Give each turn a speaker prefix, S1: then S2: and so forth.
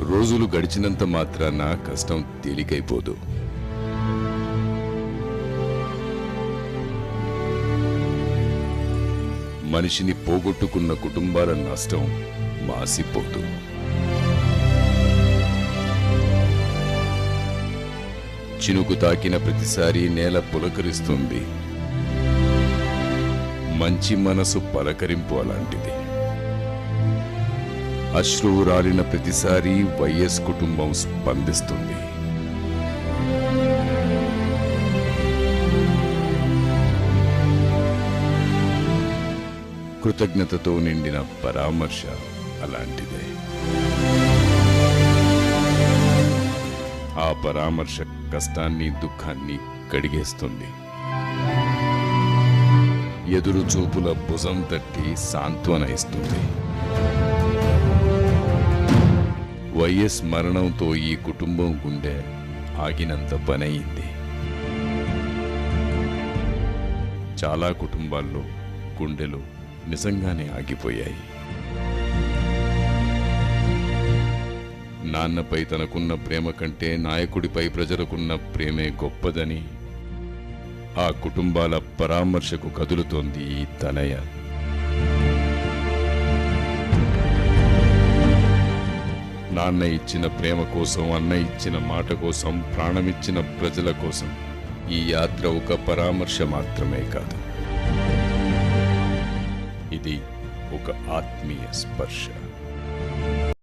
S1: రోజులు గడిచినంత మాత్రాన కష్టం తేలికైపోదు. మనిషిని పోగొట్టుకున్న కుటుంబాల నష్టం మాసిపోదు. చినుకు తాకిన ప్రతిసారి నేల పులకరిస్తుంది. మంచి మనసు పలకరింపు అలాంటిది. అశ్రువు రాలిన ప్రతిసారి వైఎస్ కుటుంబం స్పందిస్తుంది. కృతజ్ఞతతో నిండిన పరామర్శ అలాంటిదే. ఆ పరామర్శ కష్టాన్ని దుఃఖాన్ని కడిగేస్తుంది. ఎదురు చూపుల భుజం తట్టి సాంత్వన ఇస్తుంది. వైఎస్ మరణంతో ఈ కుటుంబం గుండె ఆగినంత పనయింది. చాలా కుటుంబాల్లో గుండెలు నిజంగానే ఆగిపోయాయి. నాన్నపై తనకున్న ప్రేమ కంటే నాయకుడిపై ప్రజలకున్న ప్రేమే గొప్పదని ఆ కుటుంబాల పరామర్శకు కదులుతోంది ఈ తనయ. నాన్న ఇచ్చిన ప్రేమ కోసం, అన్న ఇచ్చిన మాట కోసం, ప్రాణమిచ్చిన ప్రజల కోసం ఈ యాత్ర ఒక పరామర్శ మాత్రమే కాదు, ఇది ఒక ఆత్మీయ స్పర్శ.